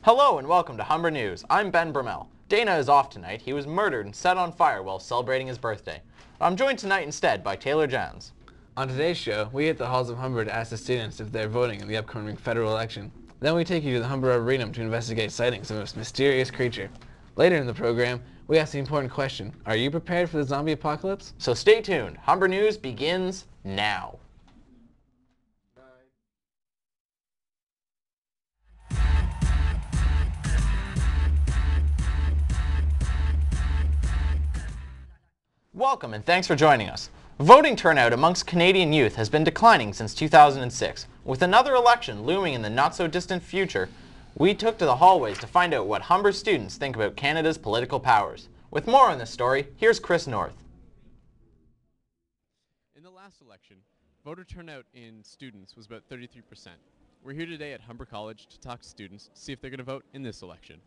Hello and welcome to Humber News. I'm Ben Brummel. Dana is off tonight. He was murdered and set on fire while celebrating his birthday. I'm joined tonight instead by Taylor Jans. On today's show, we hit the halls of Humber to ask the students if they're voting in the upcoming federal election. Then we take you to the Humber Arboretum to investigate sightings of a most mysterious creature. Later in the program, we ask the important question, are you prepared for the zombie apocalypse? So stay tuned. Humber News begins now. Welcome and thanks for joining us. Voting turnout amongst Canadian youth has been declining since 2006. With another election looming in the not-so-distant future, we took to the hallways to find out what Humber students think about Canada's political powers. With more on this story, here's Chris North. In the last election, voter turnout in students was about 33%. We're here today at Humber College to talk to students to see if they're going to vote in this election.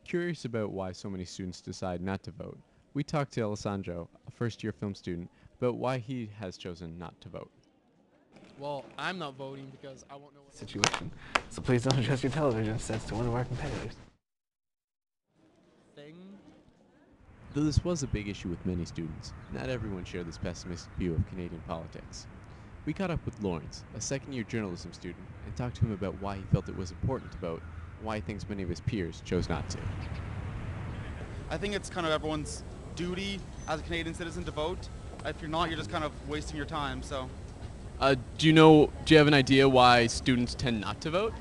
Curious about why so many students decide not to vote, we talked to Alessandro, a first-year film student, about why he has chosen not to vote. Well, I'm not voting because I won't know what Situation. So please don't adjust your television sets to one of our competitors. thing. Though this was a big issue with many students, not everyone shared this pessimistic view of Canadian politics. We caught up with Lawrence, a second-year journalism student, and talked to him about why he felt it was important to vote and why he thinks many of his peers chose not to. I think it's kind of everyone's duty as a Canadian citizen to vote. If you're not, you're just kind of wasting your time, so. Do you have an idea why students tend not to vote?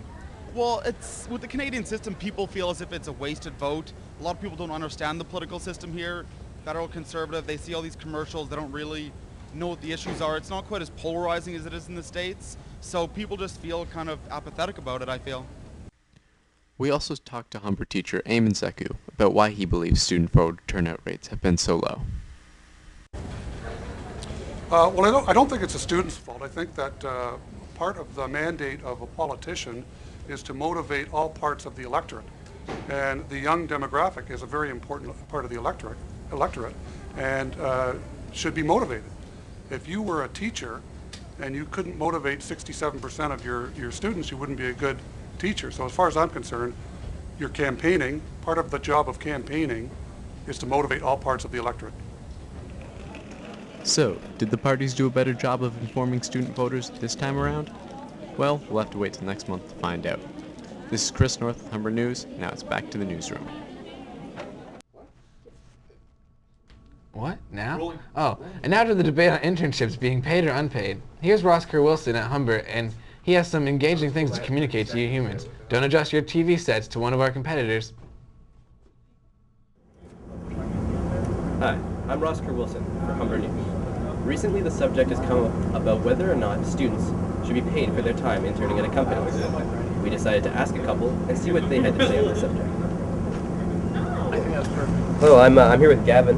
Well, it's with the Canadian system, people feel as if it's a wasted vote. A lot of people don't understand the political system here. Federal conservative, they see all these commercials, they don't really know what the issues are. It's not quite as polarizing as it is in the States, so people just feel kind of apathetic about it, I feel. We also talked to Humber teacher Eamon Seku about why he believes student voter turnout rates have been so low. Well, I don't think it's a student's fault. I think that part of the mandate of a politician is to motivate all parts of the electorate. And the young demographic is a very important part of the electorate and should be motivated. If you were a teacher and you couldn't motivate 67% of your students, you wouldn't be a good teacher. So as far as I'm concerned, you're campaigning. Part of the job of campaigning is to motivate all parts of the electorate. So, did the parties do a better job of informing student voters this time around? Well, we'll have to wait till next month to find out. This is Chris North with Humber News. Now it's back to the newsroom. What? Now? Oh, and now to the debate on internships being paid or unpaid. Here's Ross Kerr-Wilson at Humber, and he has some engaging things to communicate to you humans. Don't adjust your TV sets to one of our competitors. Hi, I'm Ross Kerr-Wilson for Humber News. Recently the subject has come up about whether or not students should be paid for their time interning at a company. We decided to ask a couple and see what they had to say on the subject. I think that's perfect. Hello, I'm here with Gavin.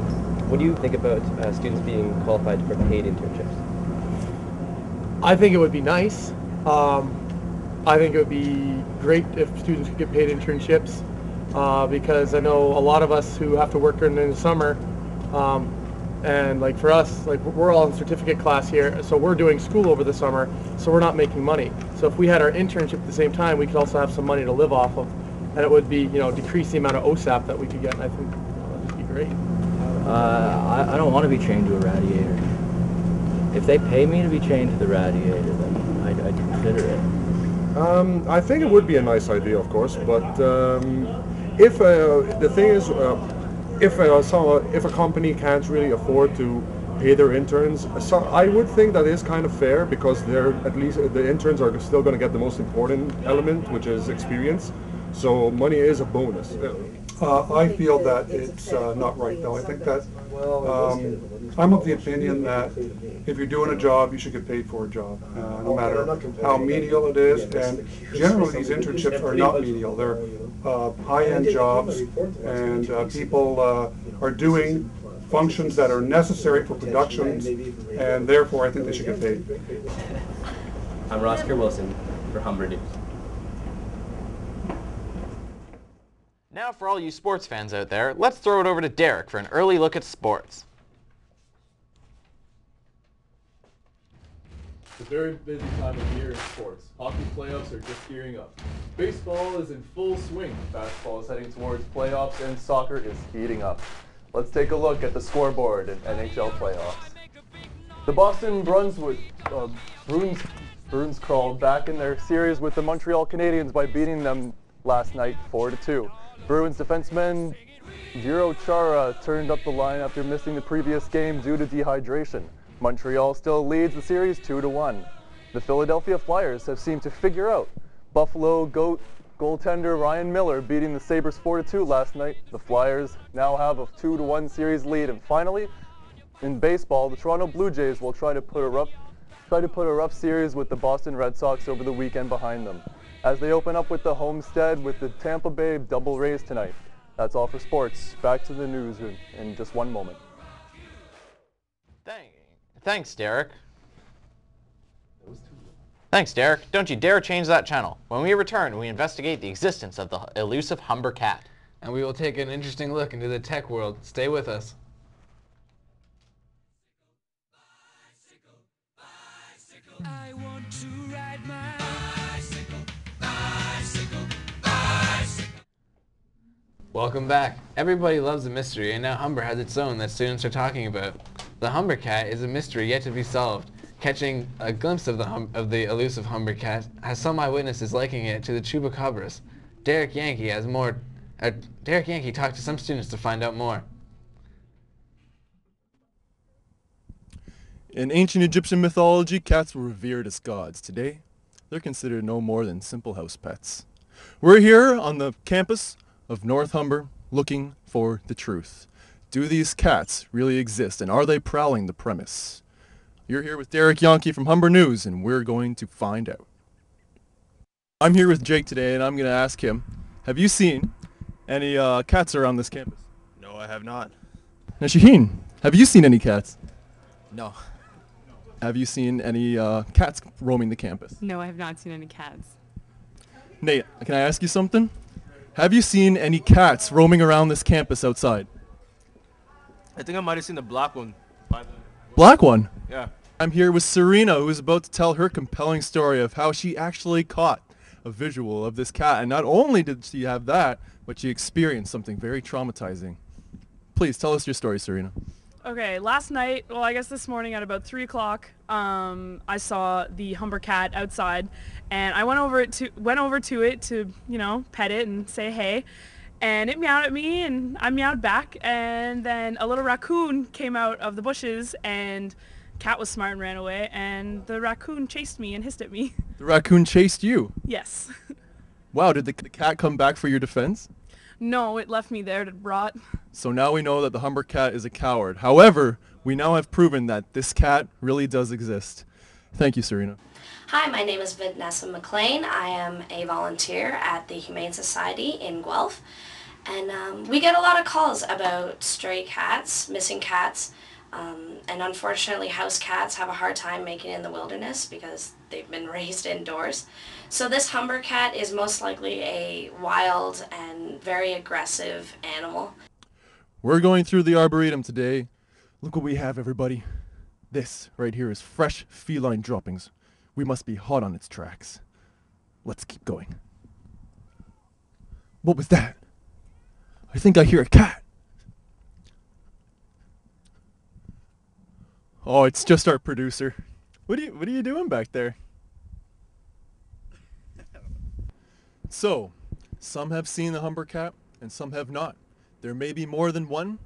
What do you think about students being qualified for paid internships? I think it would be nice. I think it would be great if students could get paid internships because I know a lot of us who have to work during the summer and like for us, like we're all in certificate class here, so we're doing school over the summer, so we're not making money. So if we had our internship at the same time, we could also have some money to live off of, and it would be, decrease the amount of OSAP that we could get, and I think that would be great. I don't want to be chained to a radiator. If they pay me to be chained to the radiator, then I'd consider it. I think it would be a nice idea, of course, but if the thing is, if a company can't really afford to pay their interns, so I would think that is kind of fair because they're at least the interns are still going to get the most important element, which is experience. So money is a bonus. I feel that it's not right, though. I think that I'm of the opinion that if you're doing a job, you should get paid for a job, no matter how menial it is. And generally, these internships are not menial. They're high-end jobs, and people are doing functions that are necessary for productions, and therefore I think they should get paid. I'm Ross Kerr-Wilson for Humber News. Now for all you sports fans out there, let's throw it over to Derek for an early look at sports. It's a very busy time of year in sports. Hockey playoffs are just gearing up. Baseball is in full swing. Basketball is heading towards playoffs, and soccer is heating up. Let's take a look at the scoreboard in NHL playoffs. The Boston Bruins crawled back in their series with the Montreal Canadiens by beating them last night 4-2. Bruins defenseman Giro Chara turned up the line after missing the previous game due to dehydration. Montreal still leads the series 2-1. The Philadelphia Flyers have seemed to figure out Buffalo goaltender Ryan Miller beating the Sabres 4-2 last night. The Flyers now have a 2-1 series lead. And finally, in baseball, the Toronto Blue Jays will try to put a rough series with the Boston Red Sox over the weekend behind them, as they open up with the homestead with the Tampa Bay Double Rays tonight. That's all for sports. Back to the news in just one moment. Thanks, Derek. Thanks, Derek. Don't you dare change that channel. When we return, we investigate the existence of the elusive Humber cat. And we will take an interesting look into the tech world. Stay with us. I want to ride my bicycle, bicycle, bicycle. Welcome back. Everybody loves a mystery, and now Humber has its own that students are talking about. The Humber cat is a mystery yet to be solved. Catching a glimpse of the elusive Humber cat has some eyewitnesses likening it to the chupacabras. Derek Yankee talked to some students to find out more. In ancient Egyptian mythology, cats were revered as gods. Today, they're considered no more than simple house pets. We're here on the campus of North Humber looking for the truth. Do these cats really exist, and are they prowling the premise? You're here with Derek Yankee from Humber News, and we're going to find out. I'm here with Jake today, and I'm going to ask him, have you seen any cats around this campus? No, I have not. Now, Shaheen, have you seen any cats? No. Have you seen any cats roaming the campus? No, I have not seen any cats. Nate, can I ask you something? Have you seen any cats roaming around this campus outside? I think I might have seen the black one. Black one? Yeah. I'm here with Serena, who's about to tell her compelling story of how she actually caught a visual of this cat. And not only did she have that, but she experienced something very traumatizing. Please tell us your story, Serena. Okay, last night, well, I guess this morning at about 3 o'clock, I saw the Humber cat outside, and I went over to it to, you know, pet it and say hey, and it meowed at me, and I meowed back, and then a little raccoon came out of the bushes, and cat was smart and ran away, and the raccoon chased me and hissed at me. The raccoon chased you? Yes. Wow, did the cat come back for your defense? No, it left me there to rot. So now we know that the Humber cat is a coward. However, we now have proven that this cat really does exist. Thank you, Serena. Hi, my name is Vanessa McLean. I am a volunteer at the Humane Society in Guelph. And we get a lot of calls about stray cats, missing cats, and unfortunately house cats have a hard time making it in the wilderness because they've been raised indoors. So this Humber cat is most likely a wild and very aggressive animal. We're going through the Arboretum today. Look what we have, everybody. This right here is fresh feline droppings. We must be hot on its tracks. Let's keep going. What was that? I think I hear a cat. Oh, it's just our producer. What are you doing back there? So, some have seen the Humber cat and some have not. There may be more than one,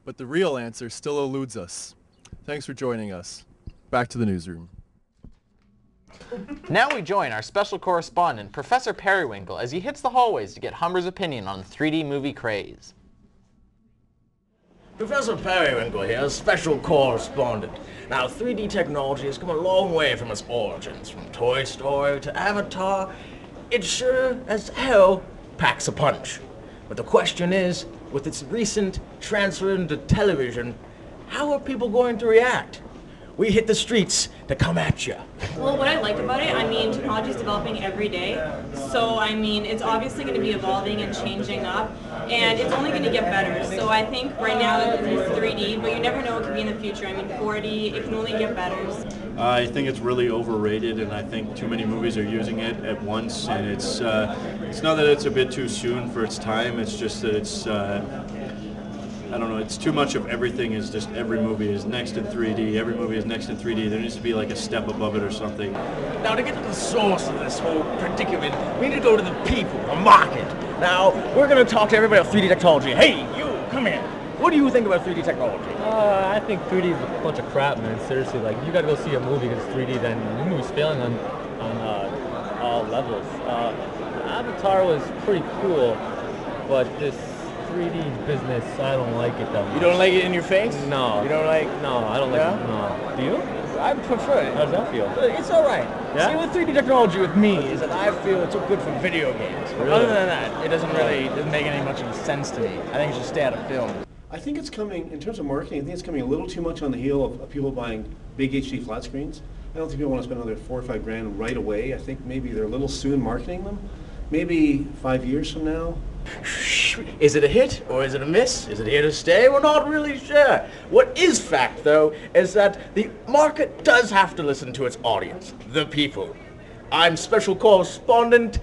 but the real answer still eludes us. Thanks for joining us. Back to the newsroom. Now we join our special correspondent, Professor Periwinkle, as he hits the hallways to get Humber's opinion on the 3D movie craze. Professor Periwinkle here, special correspondent. Now, 3D technology has come a long way from its origins. From Toy Story to Avatar, it sure as hell packs a punch. But the question is, with its recent transfer into television, how are people going to react? We hit the streets to come at you. Well, what I like about it, I mean, technology is developing every day. So, I mean, it's obviously going to be evolving and changing up, and it's only going to get better. So I think right now it's 3D, but you never know what could be in the future. I mean, 4D, it can only get better. I think it's really overrated, and I think too many movies are using it at once. And it's not that it's a bit too soon for its time. It's just that it's I don't know. It's too much of everything. Is just every movie is next in 3D. Every movie is next in 3D. There needs to be like a step above it or something. Now, to get to the source of this whole predicament, we need to go to the people, the market. Now, we're going to talk to everybody about 3D technology. Hey, you, come here. What do you think about 3D technology? I think 3D is a bunch of crap, man. Seriously, like, if you gotta go see a movie because it's 3D, then the movie's failing on all levels. Avatar was pretty cool, but this 3D business, I don't like it that much. You don't like it in your face? No. You don't like? No, I don't like it. No. Do you? I prefer it. How does that feel? It's all right. Yeah? See, with 3D technology with me is that I feel it's so good for video games. Really? Other than that, it doesn't make any much of a sense to me. I think it should stay out of film. I think it's coming, in terms of marketing, I think it's coming a little too much on the heel of people buying big HD flat screens. I don't think people want to spend another $4 or $5 grand right away. I think maybe they're a little soon marketing them. Maybe 5 years from now. Is it a hit or is it a miss? Is it here to stay? We're not really sure. What is fact, though, is that the market does have to listen to its audience, the people. I'm special correspondent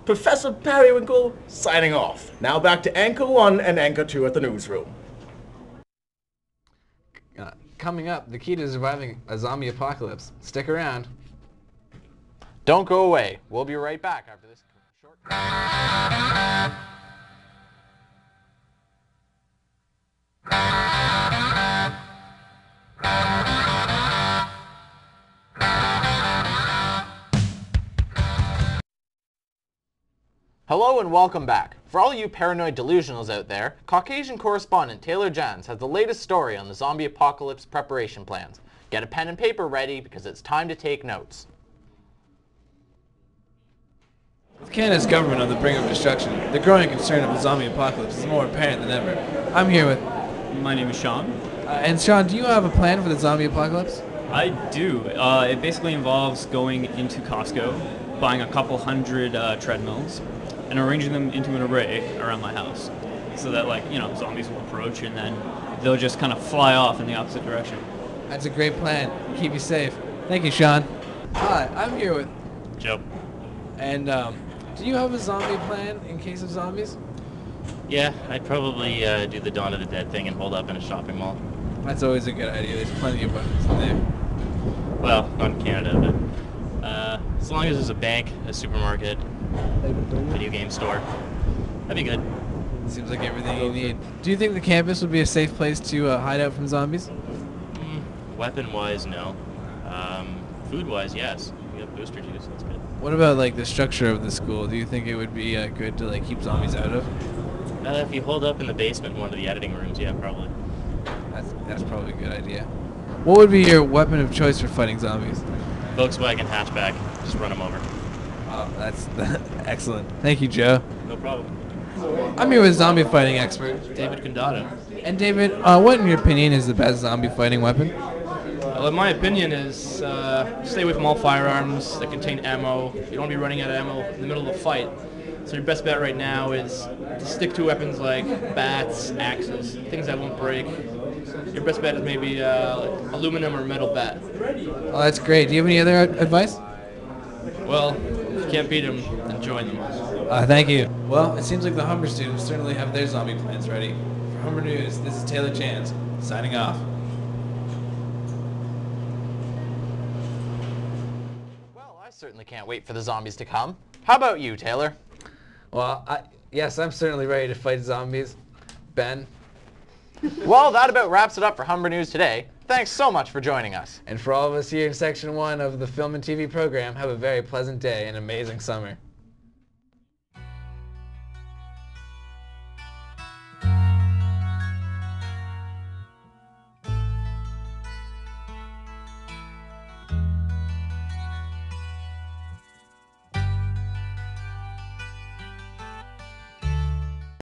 Professor Periwinkle signing off. Now back to Anchor 1 and Anchor 2 at the newsroom. Coming up, the key to surviving a zombie apocalypse. Stick around. Don't go away. We'll be right back after this short... Hello and welcome back. For all you paranoid delusionals out there, Caucasian correspondent Taylor Jans has the latest story on the zombie apocalypse preparation plans. Get a pen and paper ready because it's time to take notes. With Canada's government on the brink of destruction, the growing concern of the zombie apocalypse is more apparent than ever. I'm here with... My name is Sean. And Sean, do you have a plan for the zombie apocalypse? I do. It basically involves going into Costco, buying a couple hundred treadmills, and arranging them into an array around my house, so that, like, you know, zombies will approach and then they'll just kind of fly off in the opposite direction. That's a great plan. Keep you safe. Thank you, Sean. Hi, I'm here with... Joe. And, do you have a zombie plan in case of zombies? Yeah, I'd probably do the Dawn of the Dead thing and hold up in a shopping mall. That's always a good idea. There's plenty of weapons in there. Well, not in Canada, but as long as there's a bank, a supermarket, video game store, that'd be good. Seems like everything you need. Do you think the campus would be a safe place to hide out from zombies? Weapon-wise, no. Food-wise, yes. We have booster juice, that's good. What about, like, the structure of the school? Do you think it would be good to, like, keep zombies out of? If you hold up in the basement in one of the editing rooms, yeah, probably. That's probably a good idea. What would be your weapon of choice for fighting zombies? Volkswagen hatchback. Just run them over. Oh, that's excellent. Thank you, Joe. No problem. I'm here with zombie fighting expert David Condato. And David, what in your opinion is the best zombie fighting weapon? Well, in my opinion is stay away from all firearms that contain ammo. You don't want to be running out of ammo in the middle of a fight. So your best bet right now is to stick to weapons like bats, axes, things that won't break. Your best bet is maybe aluminum or metal bat. Oh, that's great. Do you have any other advice? Well, if you can't beat them, then join them. Thank you. Well, it seems like the Humber students certainly have their zombie plans ready. For Humber News, this is Taylor Jans, signing off. Well, I certainly can't wait for the zombies to come. How about you, Taylor? Well, yes, I'm certainly ready to fight zombies. Ben? Well, that about wraps it up for Humber News today. Thanks so much for joining us. And for all of us here in Section 1 of the Film and TV program, have a very pleasant day and amazing summer.